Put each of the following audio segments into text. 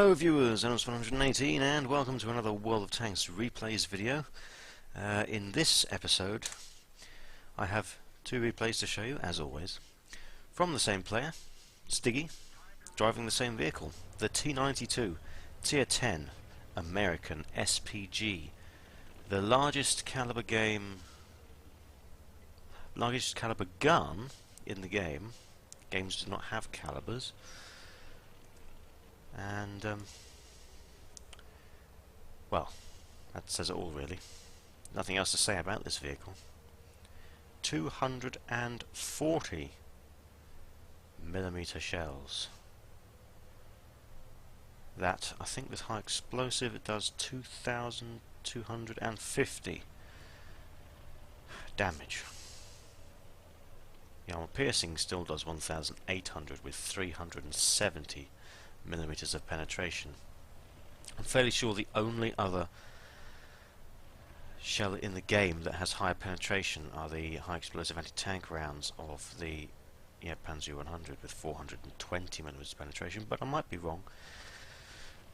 Hello viewers, I'm 118 and welcome to another World of Tanks replays video. In this episode I have two replays to show you, as always, from the same player, Stiggy, driving the same vehicle, the T92 Tier 10 American SPG, the largest caliber gun in the game. Games do not have calibers. And, well, that says it all really. Nothing else to say about this vehicle. 240 millimeter shells. That, I think with high explosive, it does 2,250 damage. The armor piercing still does 1,800 with 370 millimeters of penetration. I'm fairly sure the only other shell in the game that has higher penetration are the high explosive anti-tank rounds of the Panzer 100 with 420 millimeters of penetration, but I might be wrong.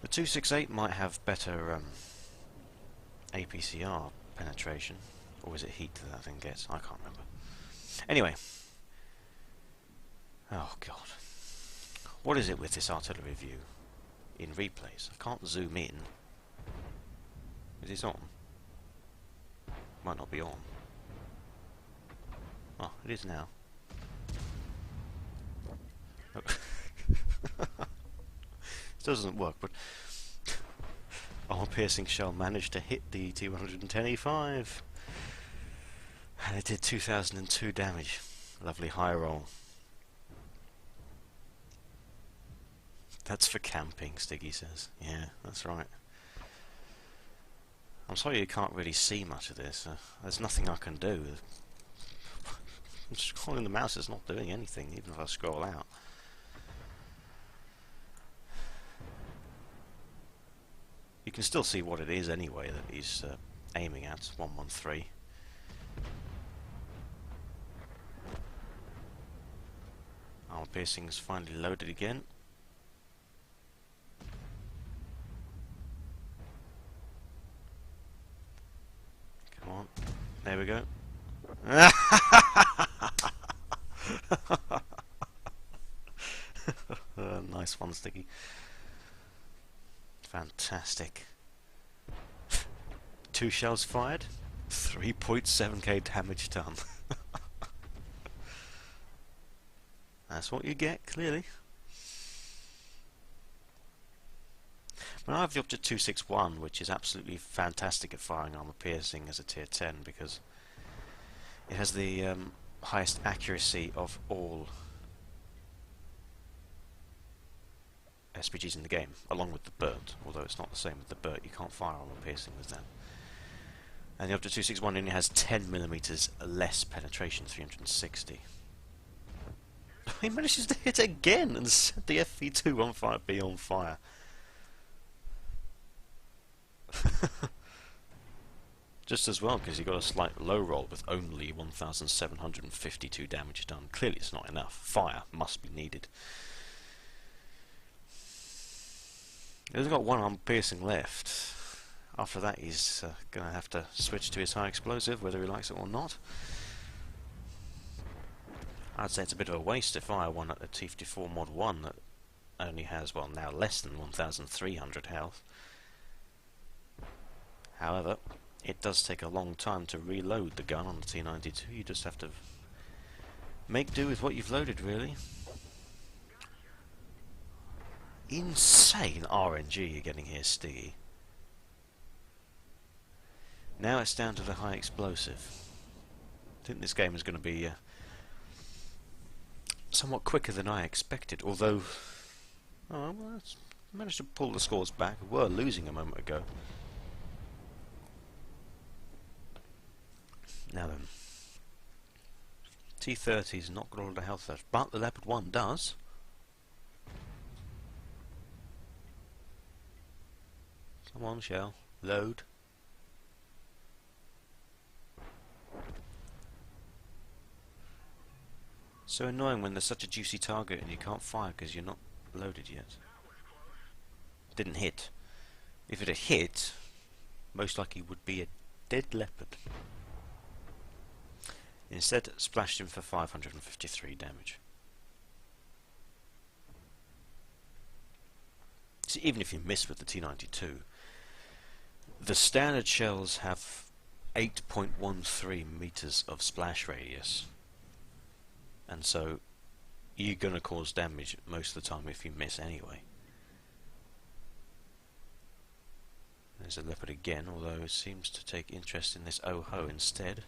The 268 might have better APCR penetration, or is it heat that thing gets? I can't remember. Anyway, oh god. What is it with this artillery view in replays? I can't zoom in. Is this on? Might not be on. Oh, it is now. Oh. It doesn't work, but our piercing shell managed to hit the T110E5 and it did 2002 damage. Lovely high roll. That's for camping, Stiggy says. Yeah, that's right. I'm sorry you can't really see much of this. There's nothing I can do. Scrolling the mouse is not doing anything, even if I scroll out. You can still see what it is anyway that he's aiming at, 113. Armor piercing's finally loaded again. There we go. Nice one, Sticky. Fantastic. 2 shells fired, 3.7k damage done. That's what you get, clearly. But I have the Object 261, which is absolutely fantastic at firing armor piercing as a tier 10 because it has the highest accuracy of all SPGs in the game, along with the Burt, although it's not the same with the Burt. You can't fire armor piercing with that. And the Object 261 only has 10mm less penetration, 360. He manages to hit again and set the FV215B on fire. Just as well, because he got a slight low roll with only 1,752 damage done. Clearly it's not enough. Fire must be needed. He's only got one armor piercing left. After that he's going to have to switch to his high explosive, whether he likes it or not. I'd say it's a bit of a waste to fire one at the T54 Mod 1 that only has, well, now less than 1,300 health. However, it does take a long time to reload the gun on the T92. You just have to make do with what you've loaded, really. Insane RNG you're getting here, Stiggy. Now it's down to the high explosive. I think this game is going to be somewhat quicker than I expected, although well, managed to pull the scores back. We were losing a moment ago. Now then, T30's not got a lot of health left, but the Leopard 1 does. Come on, shell. Load. So annoying when there's such a juicy target and you can't fire because you're not loaded yet. Didn't hit. If it had hit, most likely would be a dead leopard. Instead, it splashed him for 553 damage. So even if you miss with the T92, the standard shells have 8.13 meters of splash radius, and so you're going to cause damage most of the time if you miss anyway. There's a leopard again, although it seems to take interest in this oh-ho instead.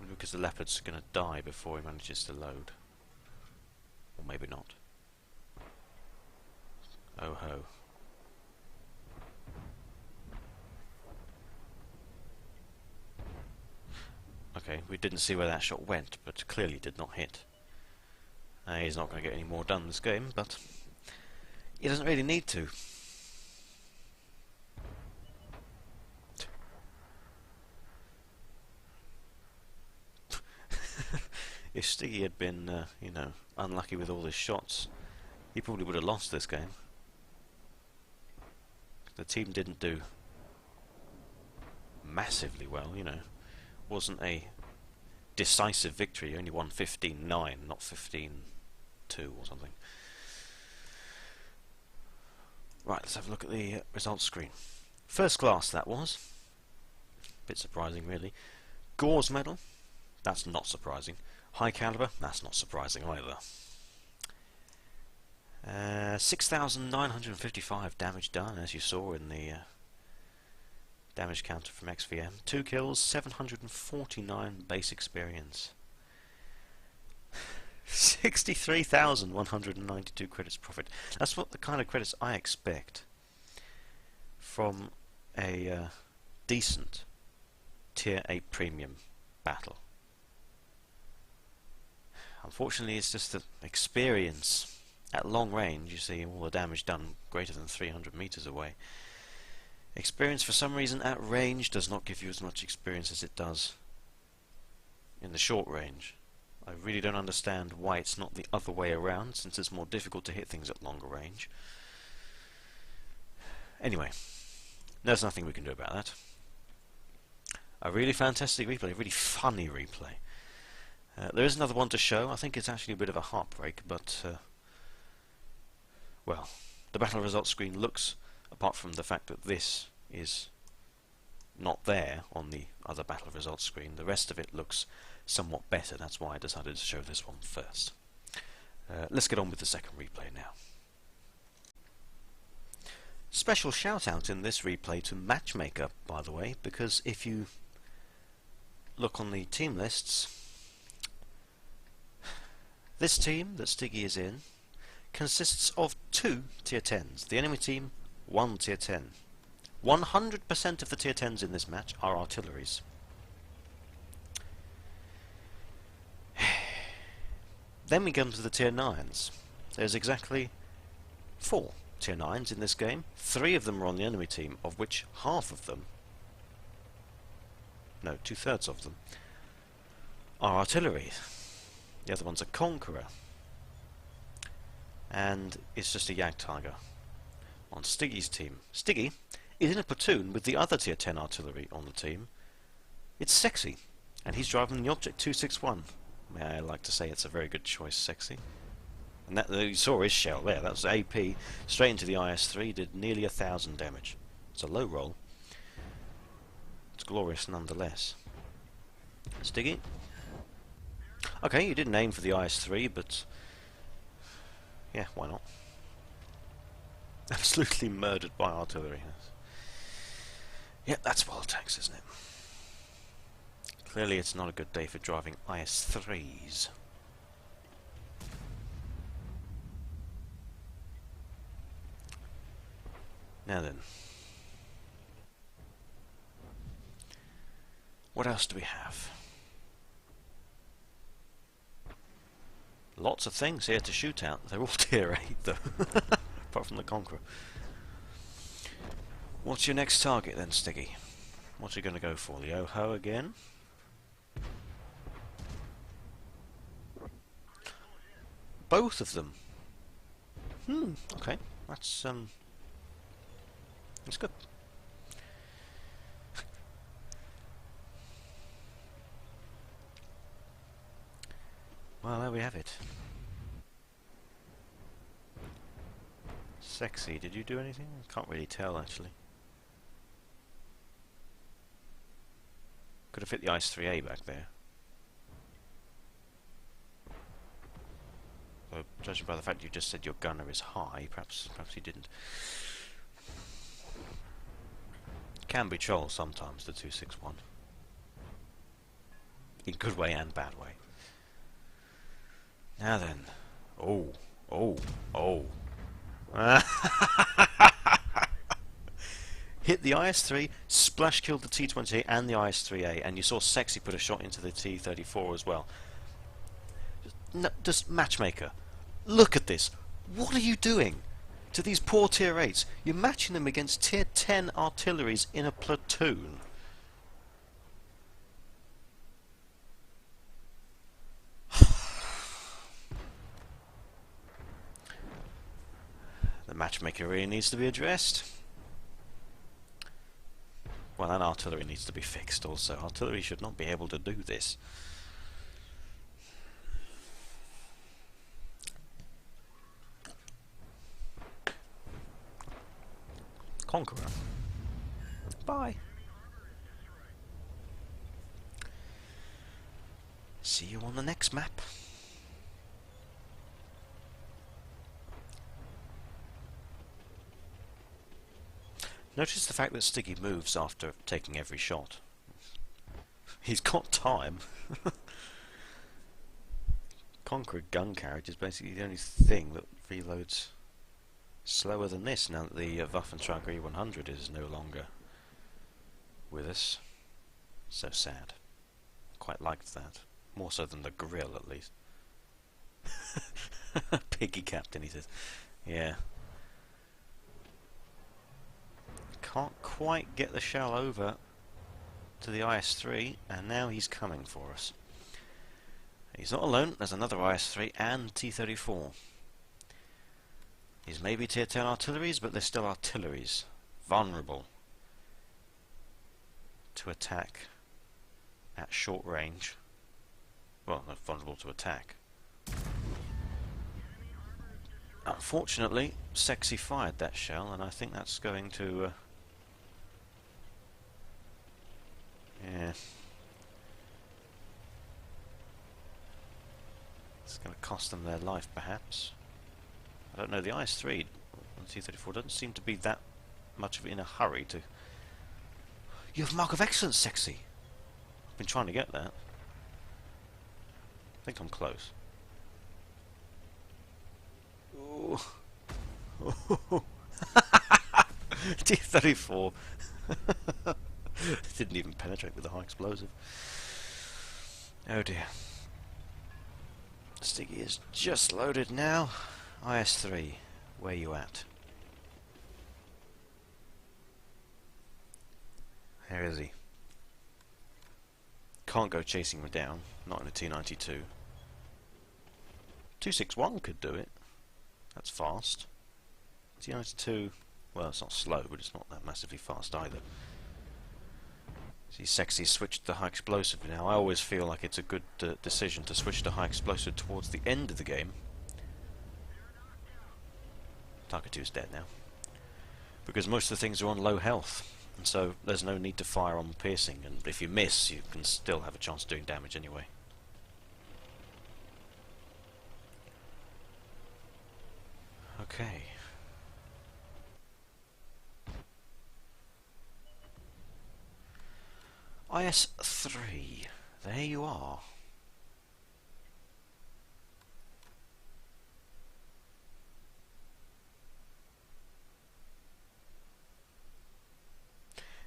Because the leopard's going to die before he manages to load. Or maybe not. Oh-ho. Okay, we didn't see where that shot went, but clearly did not hit. He's not going to get any more done this game, but he doesn't really need to. If Stiggy had been, you know, unlucky with all his shots, he probably would have lost this game. The team didn't do massively well, you know. Wasn't a decisive victory. He only won 15-9, not 15-2 or something. Right, let's have a look at the results screen. First class, that was. Bit surprising, really. Gauze medal. That's not surprising. High caliber. That's not surprising either. 6,955 damage done, as you saw in the damage counter from XVM. 2 kills, 749 base experience. 63,192 credits profit. That's what the kind of credits I expect from a decent Tier 8 premium battle. Unfortunately, it's just the experience. At long range, you see all the damage done greater than 300 meters away. Experience, for some reason, at range does not give you as much experience as it does in the short range. I really don't understand why it's not the other way around, since it's more difficult to hit things at longer range. Anyway, there's nothing we can do about that. A really fantastic replay, a really funny replay. There is another one to show. I think it's actually a bit of a heartbreak, but well, the battle results screen looks, apart from the fact that this is not there on the other battle results screen, the rest of it looks somewhat better. That's why I decided to show this one first. Let's get on with the second replay now. Special shout out in this replay to Matchmaker, by the way, because if you look on the team lists, this team that Stiggy is in consists of 2 tier 10s. The enemy team, 1 tier 10. 100% of the tier 10s in this match are artilleries. Then we come to the tier 9s. There's exactly 4 tier 9s in this game. 3 of them are on the enemy team, of which half of them, no, 2/3 of them, are artillery. The other one's a Conqueror. And it's just a Jagdtiger. On Stiggy's team, Stiggy is in a platoon with the other tier 10 artillery on the team. It's McSeksi, and he's driving the Object 261. May I like to say it's a very good choice, McSeksi. And that, you saw his shell there, that was AP, straight into the IS-3, did nearly 1,000 damage. It's a low roll. It's glorious nonetheless. Stiggy. Okay, you didn't aim for the IS-3, but yeah, why not? Absolutely murdered by artillery. Yeah, that's world tanks, isn't it? Clearly it's not a good day for driving IS-3s. Now then, what else do we have? Lots of things here to shoot at. They're all tier 8 though, apart from the Conqueror. What's your next target then, Stiggy? What are you going to go for? The oh-ho again? Both of them. Okay. that's good. Well, there we have it. McSeksi, did you do anything? Can't really tell, actually. Could have hit the Ice 3A back there. So, judging by the fact you just said your gunner is high, perhaps you didn't. Can be troll sometimes, the 261. In good way and bad way. Now then. Oh. Hit the IS-3, splash killed the T-28 and the IS-3A, and you saw McSeksi put a shot into the T-34 as well. Just matchmaker, look at this. What are you doing to these poor tier 8s? You're matching them against tier 10 artilleries in a platoon. The matchmaker really needs to be addressed. Well, and artillery needs to be fixed also. Artillery should not be able to do this. Conqueror. Bye. See you on the next map. Notice the fact that Stiggy moves after taking every shot. He's got time. Conqueror gun carriage is basically the only thing that reloads slower than this now that the Waffenträger E100 is no longer with us. So sad. Quite liked that. More so than the grill, at least. Piggy captain, he says. Yeah. Can't quite get the shell over to the IS-3, and now he's coming for us. He's not alone. There's another IS-3 and T-34. These may be tier 10 artilleries, but they're still artilleries. Vulnerable to attack at short range. Well, not vulnerable to attack. Unfortunately, McSeksi fired that shell, and I think that's going to... yeah. It's going to cost them their life, perhaps. I don't know, the IS-3 on T-34 doesn't seem to be that much of it in a hurry to... You have Mark of Excellence, McSeksi! I've been trying to get that. I think I'm close. Ooh. T-34. Didn't even penetrate with the high explosive. Oh dear. Stiggy is just loaded now. IS-3, where you at? Where is he? Can't go chasing him down, not in a T-92. 261 could do it. That's fast. T-92, well, it's not slow, but it's not that massively fast either. See, McSeksi switched to high explosive now. I always feel like it's a good decision to switch to high explosive towards the end of the game. Target 2 is dead now. Because most of the things are on low health, and so there's no need to fire on piercing, and if you miss, you can still have a chance of doing damage anyway. Okay. IS-3, there you are.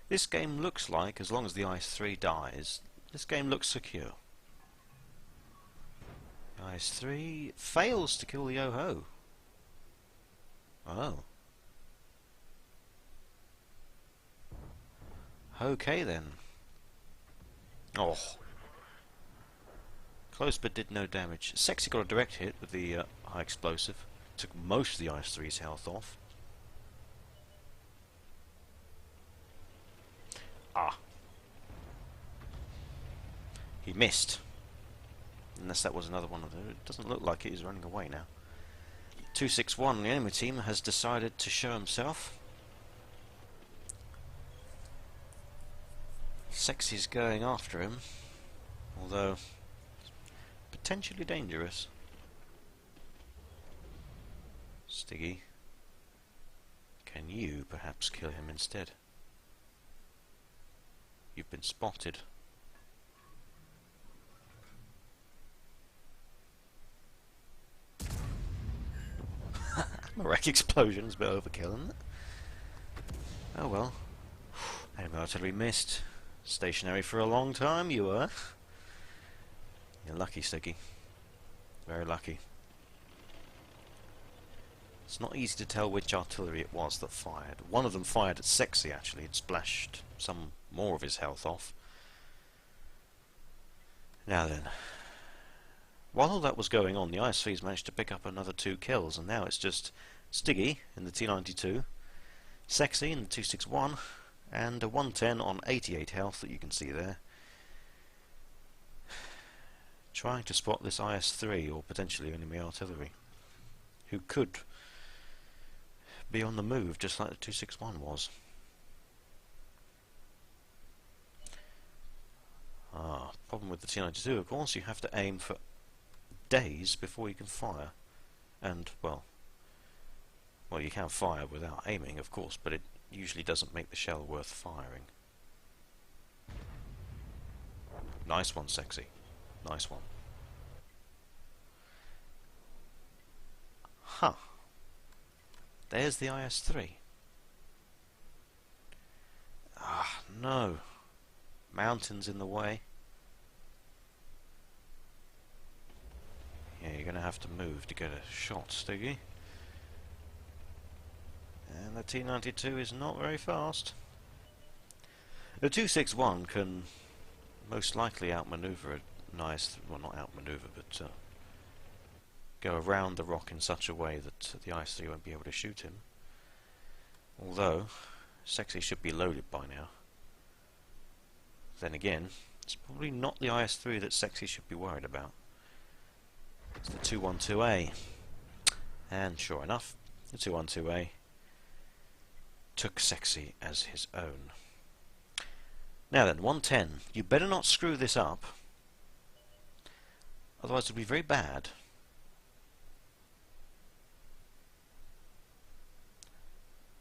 This game looks like, as long as the IS-3 dies, this game looks secure. IS-3 fails to kill the Yo-Ho. Oh. Okay then. Oh. Close but did no damage. McSeksi got a direct hit with the high explosive. Took most of the IS-3's health off. Ah. He missed. Unless that was another one of them. It doesn't look like it. He's running away now. 261, the enemy team, has decided to show himself. McSeksi's going after him, although potentially dangerous. Stiggy, can you perhaps kill him instead? You've been spotted. Wreck explosions, but overkill, isn't it? Oh well. Enemy artillery missed. Stationary for a long time, you were. You're lucky, Stiggy. Very lucky. It's not easy to tell which artillery it was that fired. One of them fired at McSeksi, actually. It splashed some more of his health off. Now then. While all that was going on, the IS-3s managed to pick up another 2 kills, and now it's just Stiggy in the T92, McSeksi in the 261, and a 110 on 88 health that you can see there. Trying to spot this IS-3 or potentially enemy artillery, who could be on the move just like the 261 was. Problem with the T92, of course, you have to aim for days before you can fire. And, well, you can fire without aiming, of course, but it usually doesn't make the shell worth firing. Nice one, McSeksi. Nice one. Huh. There's the IS-3. Ah, no. Mountains in the way. Yeah, you're going to have to move to get a shot, Stiggy. And the T92 is not very fast. The 261 can most likely outmaneuver a nice, well, not outmaneuver, but go around the rock in such a way that the IS-3 won't be able to shoot him. Although, McSeksi should be loaded by now. Then again, it's probably not the IS-3 that McSeksi should be worried about. It's the 212A. And sure enough, the 212A took McSeksi as his own. Now then, 110. You better not screw this up. Otherwise it'll be very bad.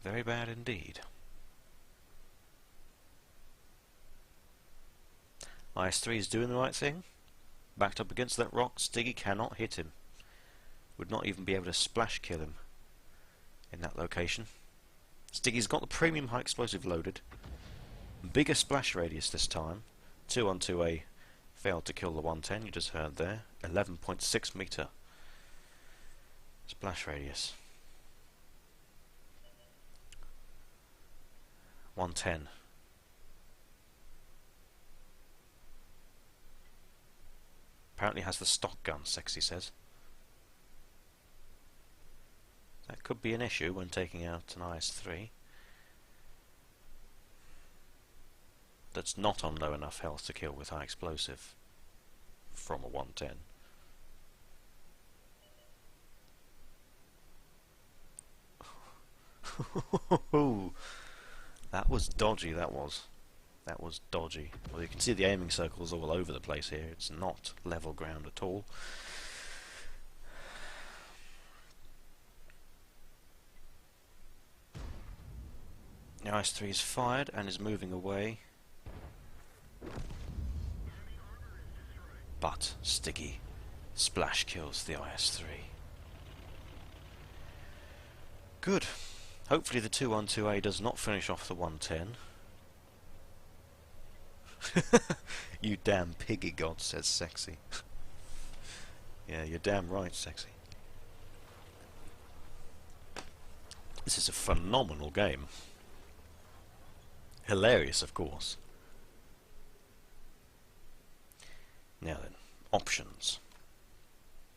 Very bad indeed. IS-3 is doing the right thing. Backed up against that rock, Stiggy cannot hit him. Would not even be able to splash kill him in that location. Stiggy's got the premium high explosive loaded. Bigger splash radius this time. 212A failed to kill the 110 you just heard there. 11.6 meter splash radius. 110. Apparently has the stock gun, McSeksi says. That could be an issue when taking out an IS-3 that's not on low enough health to kill with high explosive from a 110. That was dodgy, that was. That was dodgy. Well, you can see the aiming circles all over the place here. It's not level ground at all. The IS-3 is fired and is moving away. But Stiggy splash kills the IS-3. Good. Hopefully the 212A does not finish off the 110. You damn piggy god, says McSeksi. Yeah, you're damn right, McSeksi. This is a phenomenal game. Hilarious, of course. Now then, options.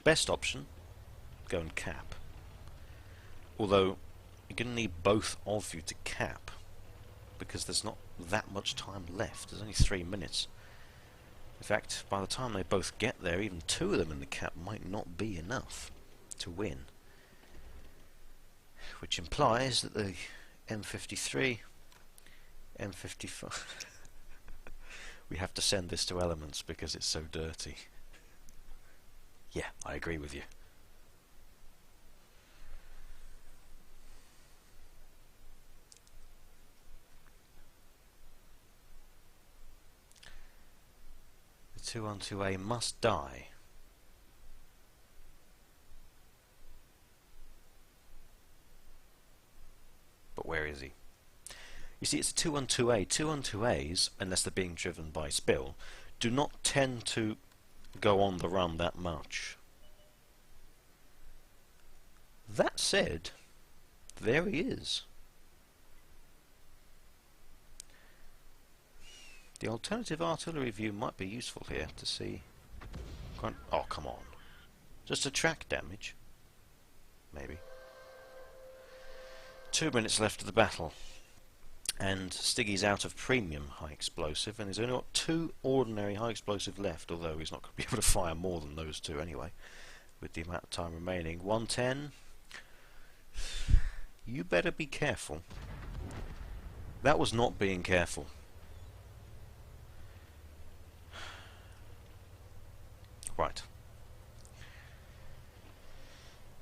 Best option, go and cap. Although, you're going to need both of you to cap, because there's not that much time left. There's only 3 minutes. In fact, by the time they both get there, even two of them in the cap might not be enough to win. Which implies that the M53, M55... we have to send this to elements because it's so dirty. Yeah, I agree with you. The 212A must die. But where is he? You see, it's a 212A. 212As, unless they're being driven by spill, do not tend to go on the run that much. That said, there he is. The alternative artillery view might be useful here to see... Oh, come on. Just a track damage? Maybe. 2 minutes left of the battle. And Stiggy's out of premium high explosive, and he's only got 2 ordinary high explosive left, although he's not going to be able to fire more than those 2 anyway, with the amount of time remaining. 110. You better be careful. That was not being careful. Right.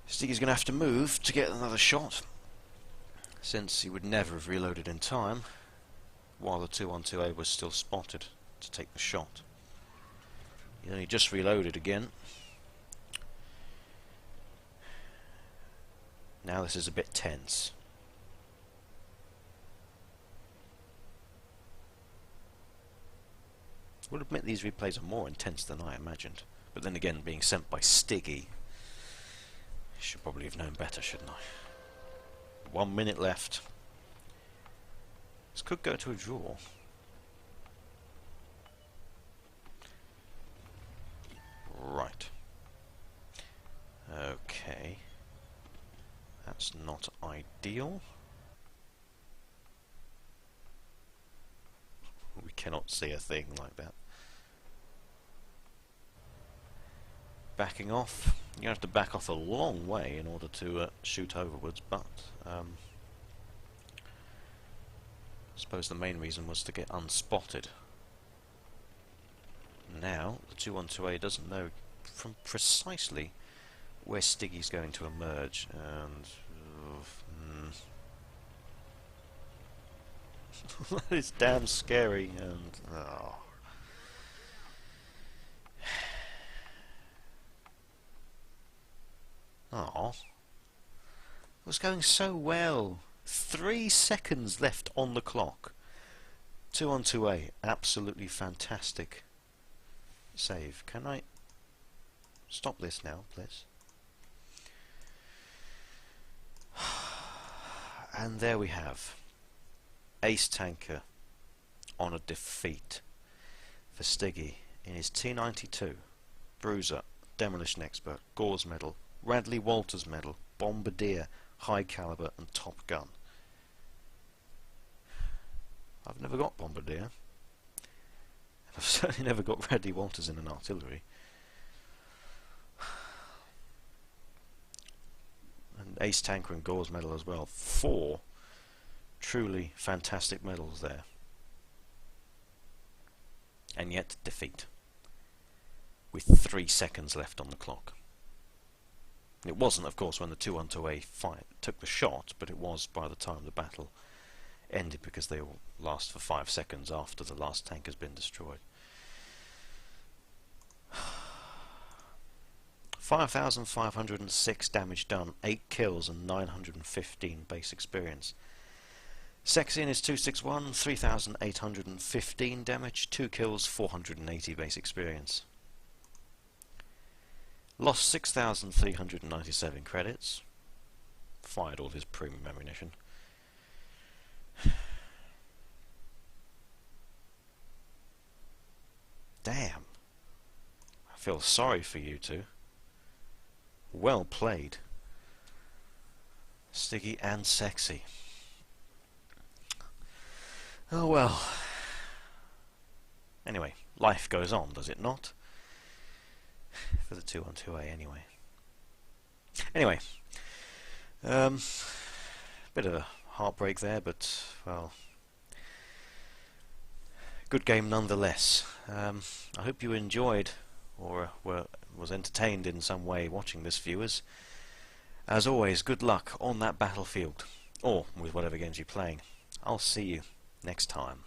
Stiggy's going to have to move to get another shot, since he would never have reloaded in time while the 212A was still spotted to take the shot. He only just reloaded again. Now this is a bit tense. I would admit these replays are more intense than I imagined, but then again, being sent by Stiggy, I should probably have known better, shouldn't I? 1 minute left. This could go to a draw. Right. Okay. That's not ideal. We cannot see a thing like that. Backing off. You have to back off a long way in order to shoot overwards, but I suppose the main reason was to get unspotted. Now the 212A doesn't know from precisely where Stiggy's going to emerge, and that is damn scary. And oh, it was going so well. 3 seconds left on the clock. 212A, absolutely fantastic save. Can I stop this now, please? And there we have Ace Tanker on a defeat for Stiggy in his T92, Bruiser, Demolition Expert, Gauze Medal, Radley Walters Medal, Bombardier, High Caliber and Top Gun. I've never got Bombardier. I've certainly never got Radley Walters in an artillery. And Ace Tanker and Gauze Medal as well. 4 truly fantastic medals there. And yet defeat. With 3 seconds left on the clock. It wasn't, of course, when the 212A took the shot, but it was by the time the battle ended, because they all last for 5 seconds after the last tank has been destroyed. 5,506 damage done, 8 kills and 915 base experience. McSeksi in his 261, 3,815 damage, 2 kills, 480 base experience. Lost 6,397 credits. Fired all his premium ammunition. Damn. I feel sorry for you two. Well played, Stiggy and McSeksi. Oh well. Anyway, life goes on, does it not? For the 2-on-2A anyway. Anyway, bit of a heartbreak there, but, well, good game nonetheless. I hope you enjoyed or was entertained in some way watching this, viewers. As always, good luck on that battlefield, or with whatever games you're playing. I'll see you next time.